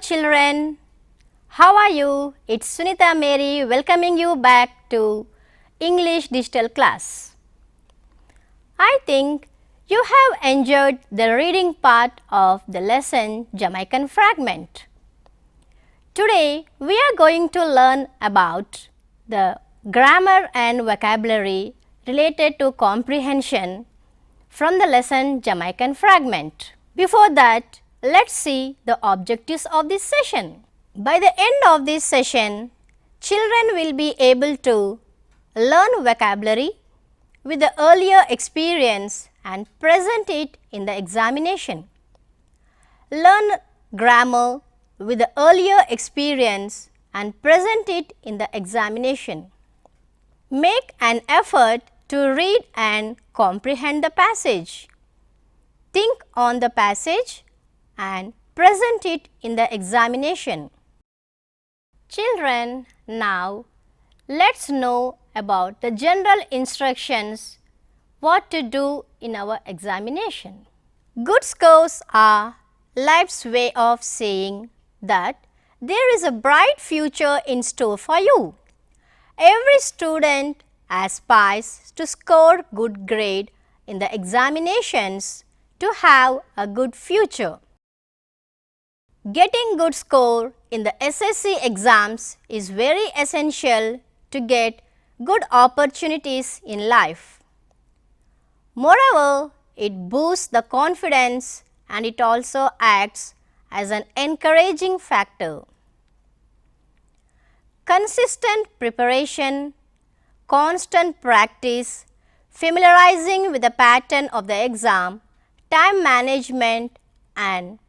children, how are you? It's Sunita Mary welcoming you back to English digital class. I think you have enjoyed the reading part of the lesson Jamaican Fragment. Today we are going to learn about the grammar and vocabulary related to comprehension from the lesson Jamaican Fragment. Before that, let's see the objectives of this session. By the end of this session, children will be able to learn vocabulary with the earlier experience and present it in the examination. Learn grammar with the earlier experience and present it in the examination. Make an effort to read and comprehend the passage. Think on the passage and present it in the examination. Children, now let's know about the general instructions what to do in our examination. Good scores are life's way of saying that there is a bright future in store for you. Every student aspires to score good grade in the examinations to have a good future. Getting good score in the SSC exams is very essential to get good opportunities in life. Moreover, it boosts the confidence and it also acts as an encouraging factor. Consistent preparation, constant practice, familiarizing with the pattern of the exam, time management and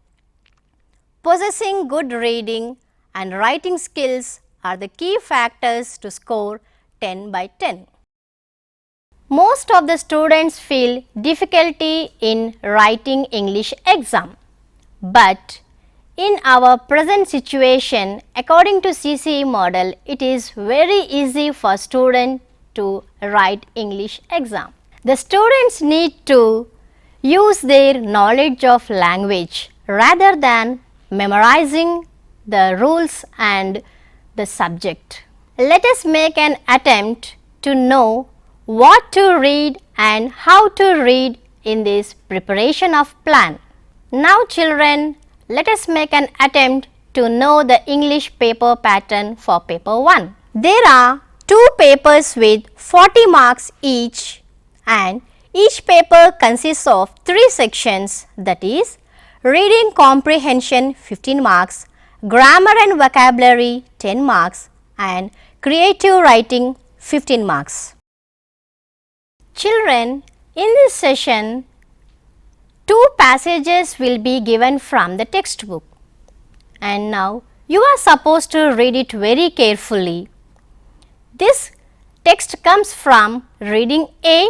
possessing good reading and writing skills are the key factors to score 10 by 10. Most of the students feel difficulty in writing English exam, but in our present situation, according to CCE model, it is very easy for students to write English exam. The students need to use their knowledge of language rather than memorizing the rules and the subject. Let us make an attempt to know what to read and how to read in this preparation of plan. Now children, let us make an attempt to know the English paper pattern for paper 1. There are 2 papers with 40 marks each and each paper consists of 3 sections, that is reading comprehension 15 marks, grammar and vocabulary 10 marks and creative writing 15 marks. Children, in this session, 2 passages will be given from the textbook and now you are supposed to read it very carefully. This text comes from reading A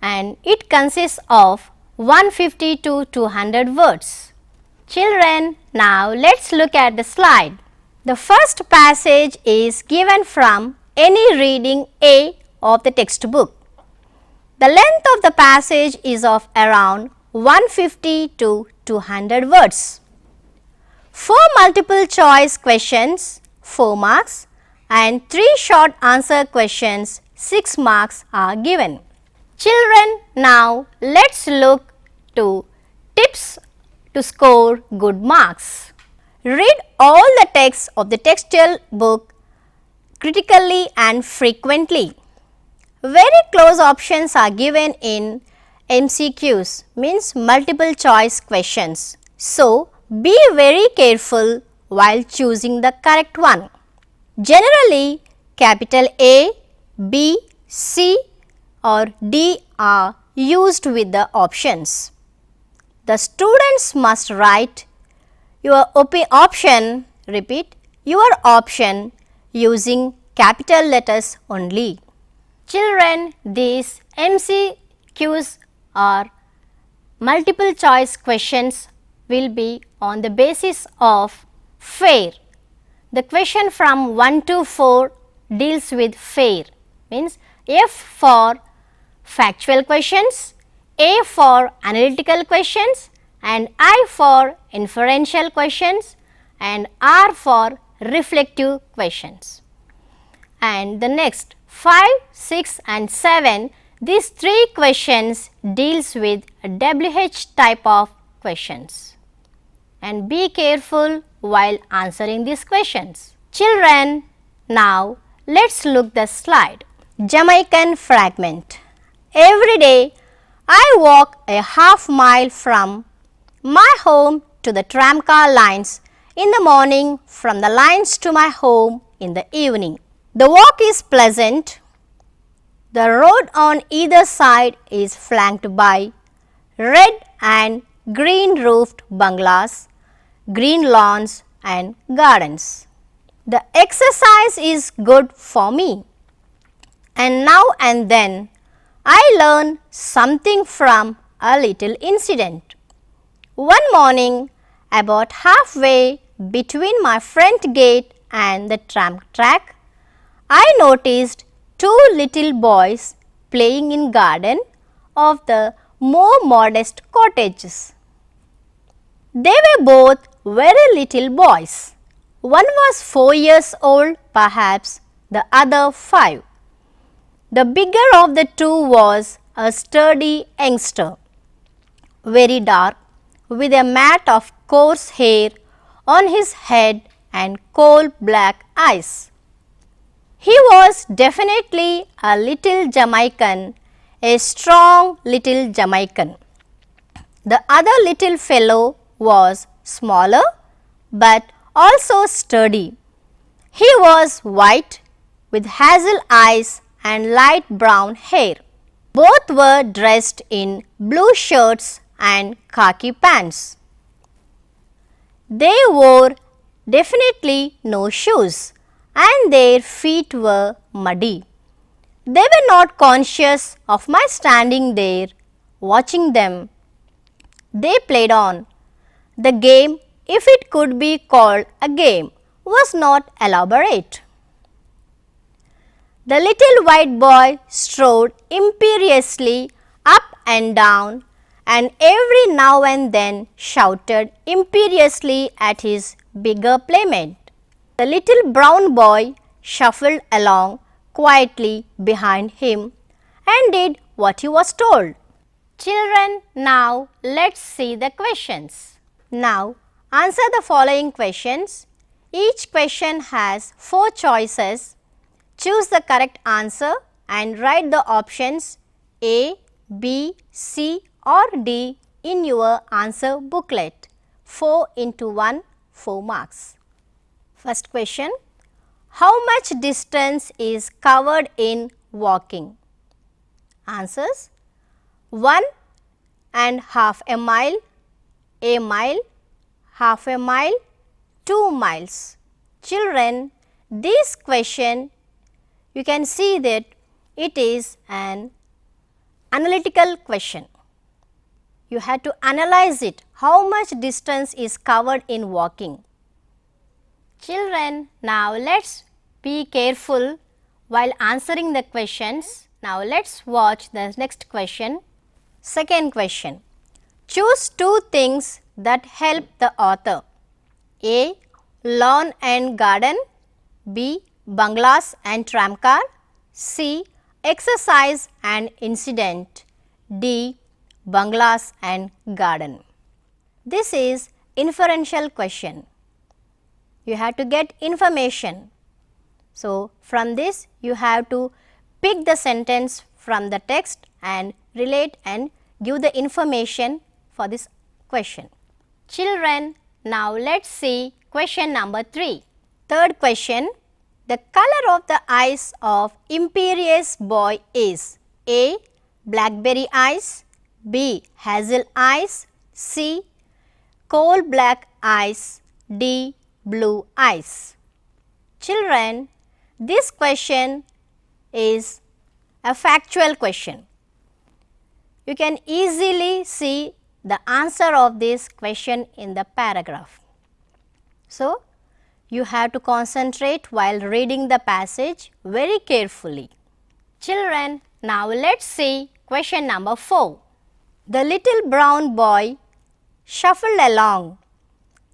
and it consists of 150 to 200 words. Children, now let's look at the slide. The first passage is given from any reading A of the textbook. The length of the passage is of around 150 to 200 words. 4 multiple choice questions 4 marks and 3 short answer questions 6 marks are given. Children, now let's look to tips to score good marks. Read all the text of the textual book critically and frequently. Very close options are given in MCQs, means multiple choice questions. So, be very careful while choosing the correct one. Generally, capital A, B, C or D are used with the options. The students must write your option, repeat, your option using capital letters only. Children, these MCQs or multiple choice questions will be on the basis of FAIR. The question from 1 to 4 deals with FAIR, means F for factual questions, A for analytical questions and I for inferential questions and R for reflective questions. And the next 5, 6 and 7, these 3 questions deals with a WH type of questions. And be careful while answering these questions. Children, now let's look the slide. Jamaican fragment. Every day I walk a half mile from my home to the tramcar lines in the morning, from the lines to my home in the evening. The walk is pleasant. The road on either side is flanked by red and green roofed bungalows, green lawns and gardens. The exercise is good for me, and now and then I learn something from a little incident. One morning, about halfway between my front gate and the tram track, I noticed 2 little boys playing in garden of the more modest cottages. They were both very little boys. One was 4 years old, perhaps the other 5. The bigger of the 2 was a sturdy youngster, very dark, with a mat of coarse hair on his head and coal black eyes. He was definitely a little Jamaican, a strong little Jamaican. The other little fellow was smaller but also sturdy. He was white with hazel eyes and light brown hair. Both were dressed in blue shirts and khaki pants. They wore definitely no shoes, and their feet were muddy. They were not conscious of my standing there watching them. They played on. The game, if it could be called a game, was not elaborate. The little white boy strode imperiously up and down, and every now and then shouted imperiously at his bigger playmate. The little brown boy shuffled along quietly behind him and did what he was told. Children, now let's see the questions. Now answer the following questions. Each question has 4 choices. Choose the correct answer and write the options A, B, C or D in your answer booklet. 4 into 1, 4 marks. First question. How much distance is covered in walking? Answers. 1.5 a mile, half a mile, 2 miles. Children, this question, you can see that it is an analytical question. You have to analyze it. How much distance is covered in walking? Children, now let's be careful while answering the questions. Now let's watch the next question. Second question. Choose 2 things that help the author. A. Lawn and garden. B. Bungalows and tramcar. C. Exercise and incident. D. Bungalows and garden. This is inferential question. You have to get information. So, from this you have to pick the sentence from the text and relate and give the information for this question. Children, now let's see question number 3. Third question. The color of the eyes of imperious boy is A. Blackberry eyes, B. Hazel eyes, C. Coal black eyes, D. Blue eyes. Children, this question is a factual question. You can easily see the answer of this question in the paragraph. So, you have to concentrate while reading the passage very carefully. Children, now let's see question number 4. The little brown boy shuffled along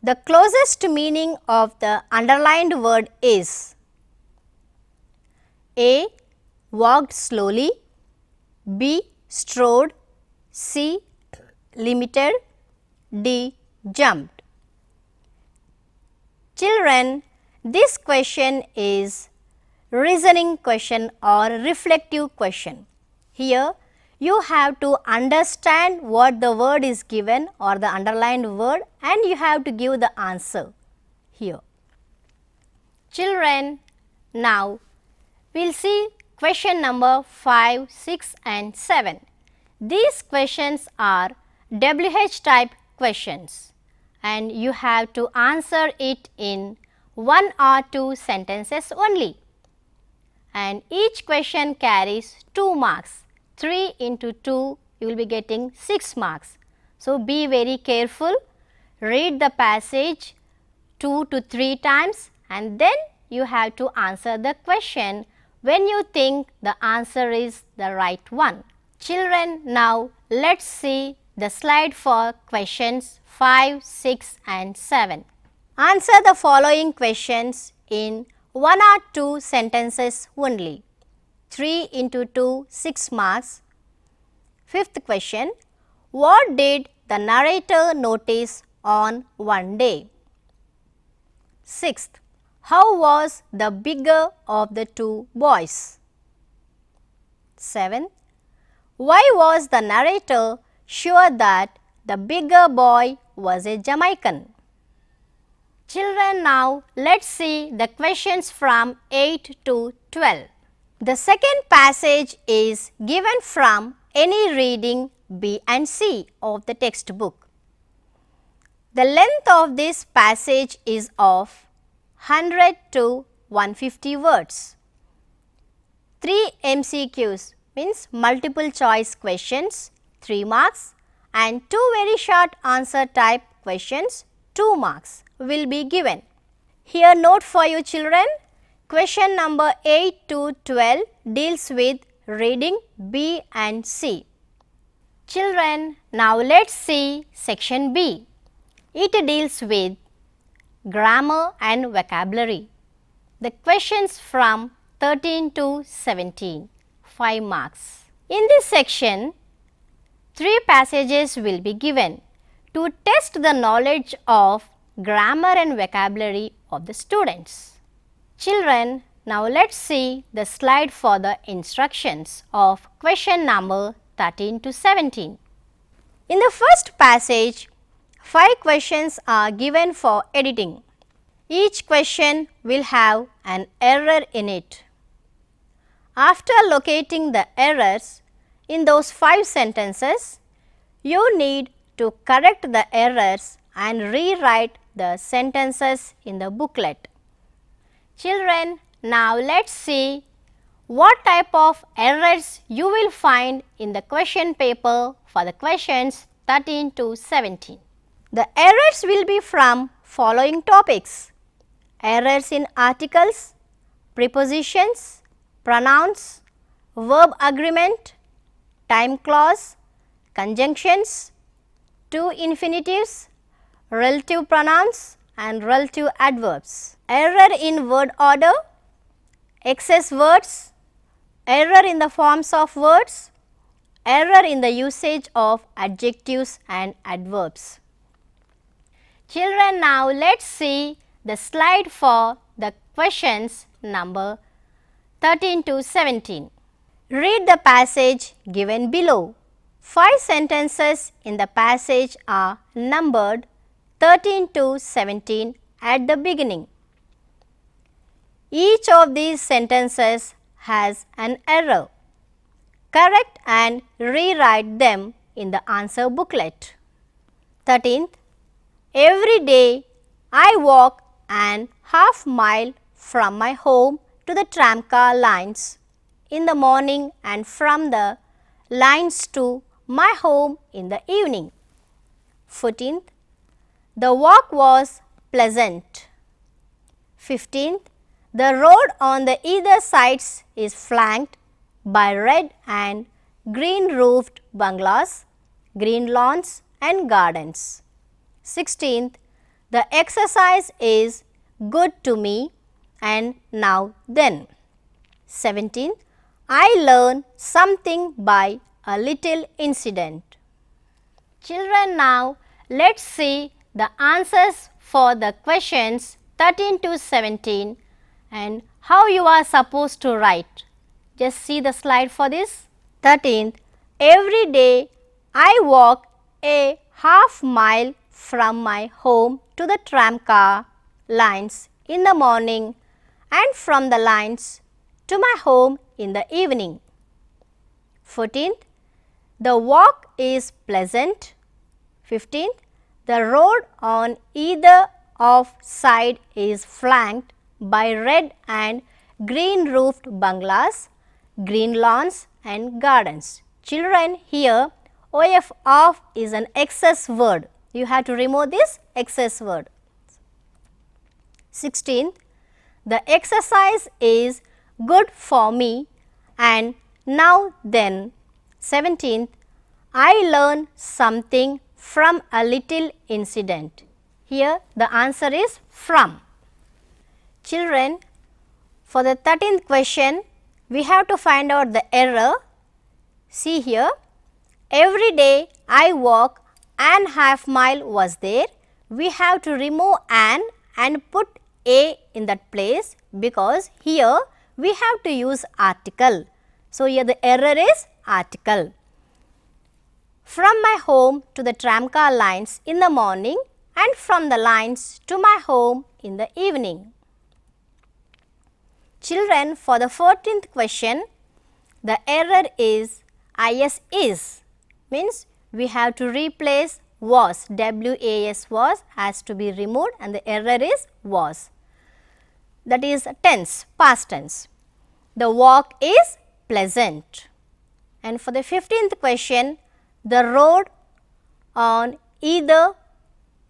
The closest meaning of the underlined word is A. Walked slowly, B. Strode, C. Limited, D. Jumped. Children, this question is reasoning question or reflective question. Here you have to understand what the word is given or the underlined word, and you have to give the answer here. Children, now we will see question number 5, 6 and 7. These questions are WH type questions and you have to answer it in 1 or 2 sentences only. And each question carries 2 marks. 3 into 2, you will be getting 6 marks. So, be very careful, read the passage 2 to 3 times and then you have to answer the question when you think the answer is the right one. Children, now let us see the slide for questions 5, 6 and 7. Answer the following questions in 1 or 2 sentences only. 3 into 2, 6 marks. Fifth question, what did the narrator notice on one day? Sixth, how was the bigger of the 2 boys? Seventh, why was the narrator sure that the bigger boy was a Jamaican? Children, now let us see the questions from 8 to 12. The second passage is given from any reading B and C of the textbook. The length of this passage is of 100 to 150 words. 3 MCQs means multiple choice questions, 3 marks, and 2 very short answer type questions, 2 marks will be given. Here note for you children, question number 8 to 12 deals with reading B and C. Children, now let us see section B. It deals with grammar and vocabulary. The questions from 13 to 17, 5 marks. In this section, 3 passages will be given to test the knowledge of grammar and vocabulary of the students. Children, now let us see the slide for the instructions of question number 13 to 17. In the first passage, 5 questions are given for editing. Each question will have an error in it. After locating the errors in those 5 sentences, you need to correct the errors and rewrite the sentences in the booklet. Children, now let us see what type of errors you will find in the question paper for the questions 13 to 17. The errors will be from following topics: errors in articles, prepositions, pronouns, verb agreement, time clause, conjunctions, 2 infinitives, relative pronouns and relative adverbs. Error in word order, excess words, error in the forms of words, error in the usage of adjectives and adverbs. Children, now let us see the slide for the questions number 13 to 17. Read the passage given below. 5 sentences in the passage are numbered 13 to 17 at the beginning. Each of these sentences has an error. Correct and rewrite them in the answer booklet. 13th, every day I walk an half mile from my home to the tramcar lines in the morning and from the lines to my home in the evening. 14th, the walk was pleasant. 15th, the road on the either sides is flanked by red and green roofed bungalows, green lawns and gardens. 16th, the exercise is good to me, and now then. 17. I learn something by a little incident. Children, now let's see the answers for the questions 13 to 17 and how you are supposed to write. Just see the slide for this. 13th. Every day I walk a half mile from my home to the tramcar lines in the morning and from the lines to my home in the evening. 14th. The walk is pleasant. 15th. The road on either of side is flanked by red and green roofed bungalows, green lawns and gardens. Children, here 𝗹 is an excess word. You have to remove this excess word. 16th. The exercise is good for me, and now then. 17th. I learn something from a little incident. Here the answer is from. Children, for the 13th question, we have to find out the error. See here, every day I walk an half mile was there. We have to remove an and put a in that place because here we have to use article. So, here the error is article. From my home to the tramcar lines in the morning and from the lines to my home in the evening. Children, for the 14th question, the error is is, means we have to replace was, was has to be removed and the error is was. That is tense, past tense. The walk is pleasant. And for the 15th question, the road on either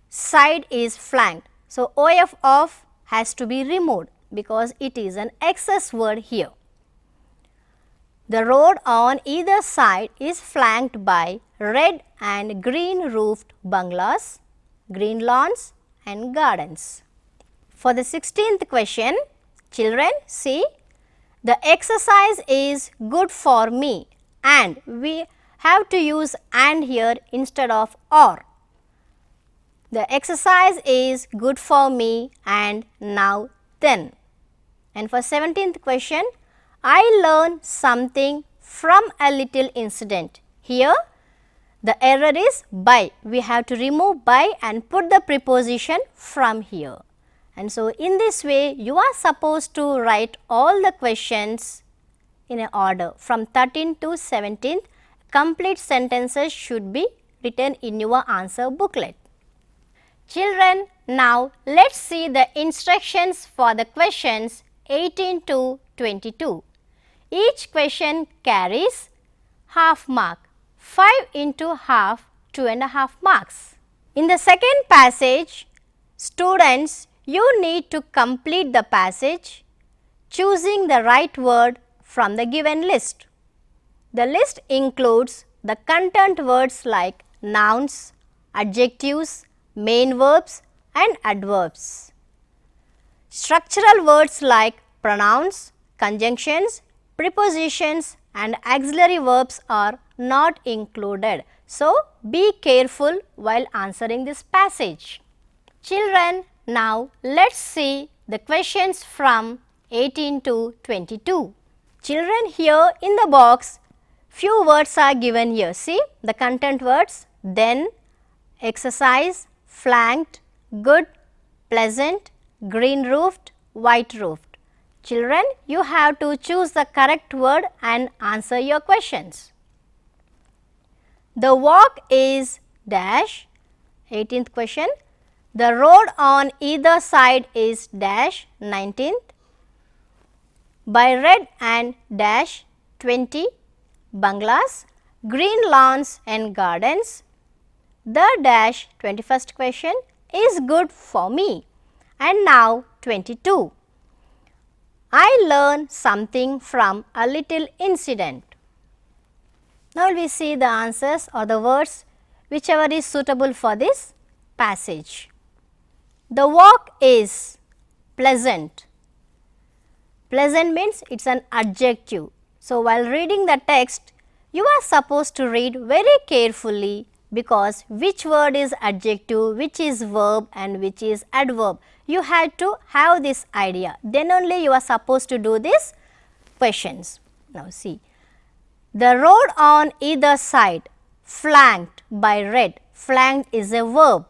side is flanked. So, 𝗹 has to be removed because it is an excess word here. The road on either side is flanked by red and green roofed bungalows, green lawns and gardens. For the 16th question, children, see, the exercise is good for me and we have to use and here instead of or. The exercise is good for me and now then. And for 17th question, I learn something from a little incident. Here the error is by. We have to remove by and put the preposition from here. And so, in this way you are supposed to write all the questions in an order from 13 to 17th. Complete sentences should be written in your answer booklet. Children, now let us see the instructions for the questions 18 to 22. Each question carries half mark, 5 into half, 2.5 marks. In the second passage, students, you need to complete the passage choosing the right word from the given list. The list includes the content words like nouns, adjectives, main verbs and adverbs. Structural words like pronouns, conjunctions, prepositions and auxiliary verbs are not included. So, be careful while answering this passage. Children, now let us see the questions from 18 to 22. Children, here in the box, few words are given here. See the content words, then, exercise, flanked, good, pleasant, green roofed, white roofed. Children, you have to choose the correct word and answer your questions. The walk is dash. 18th question. The road on either side is dash. 19th. By red and dash 20 bungalows, green lawns and gardens. The dash 21st question is good for me. And now 22. I learn something from a little incident. Now we see the answers or the words whichever is suitable for this passage. The walk is pleasant. Pleasant means it is an adjective. So, while reading the text, you are supposed to read very carefully, because which word is adjective, which is verb and which is adverb. You have to have this idea. Then only you are supposed to do these questions. Now see, the road on either side flanked by red. Flanked is a verb.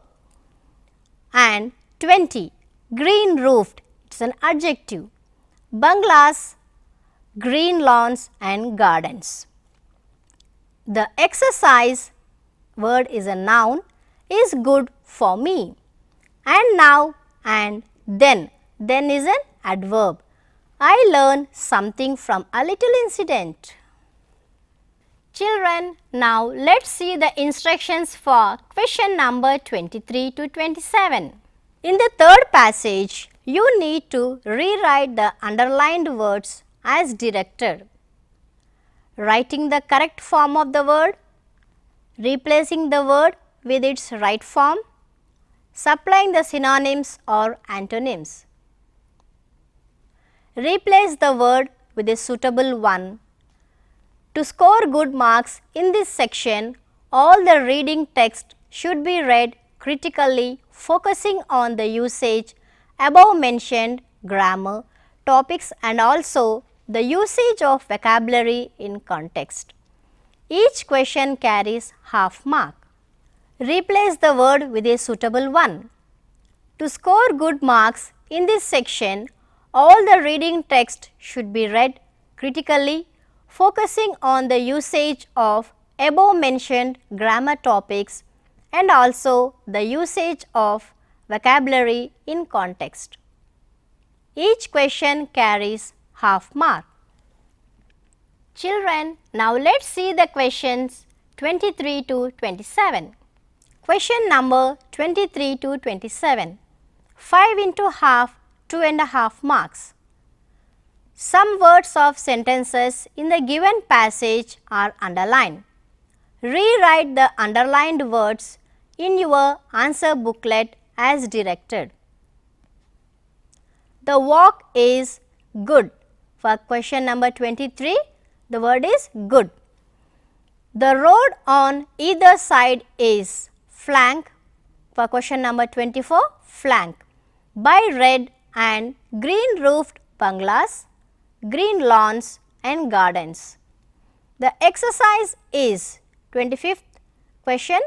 And 20, green roofed, it is an adjective. Bungalows, green lawns and gardens. The exercise, word is a noun, is good for me. And now and then is an adverb. I learned something from a little incident. Children, now let us see the instructions for question number 23 to 27. In the third passage, you need to rewrite the underlined words as directed. Writing the correct form of the word, replacing the word with its right form, supplying the synonyms or antonyms. Replace the word with a suitable one. To score good marks in this section, all the reading text should be read critically, focusing on the usage, above mentioned grammar, topics and also the usage of vocabulary in context. Each question carries half mark. Replace the word with a suitable one. To score good marks in this section, all the reading text should be read critically, focusing on the usage of above mentioned grammar topics and also the usage of vocabulary in context. Each question carries half mark. Children, now let us see the questions 23 to 27. Question number 23 to 27. 5 into half, 2.5 marks. Some words of sentences in the given passage are underlined. Rewrite the underlined words in your answer booklet as directed. The walk is good. For question number 23, the word is good. The road on either side is flank. For question number 24, flank by red and green roofed bungalows, green lawns and gardens. The exercise is 25th question,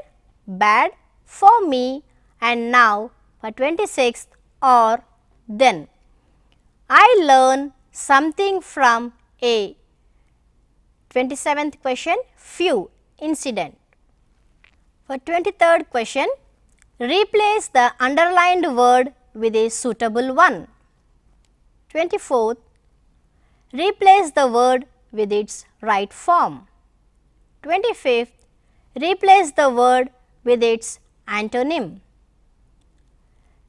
bad, for me and now. For 26th, or then. I learn something from a. 27th question, few, incident. For 23rd question, replace the underlined word with a suitable one. 24th, replace the word with its right form. 25th, replace the word with its antonym.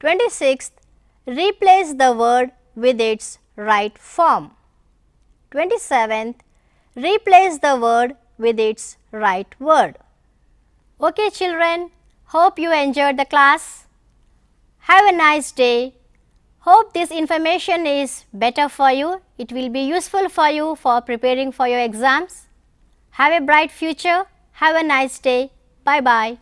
26th, replace the word with its right form. 27th, replace the word with its right word. Okay children, hope you enjoyed the class. Have a nice day. Hope this information is better for you. It will be useful for you for preparing for your exams. Have a bright future. Have a nice day. Bye bye.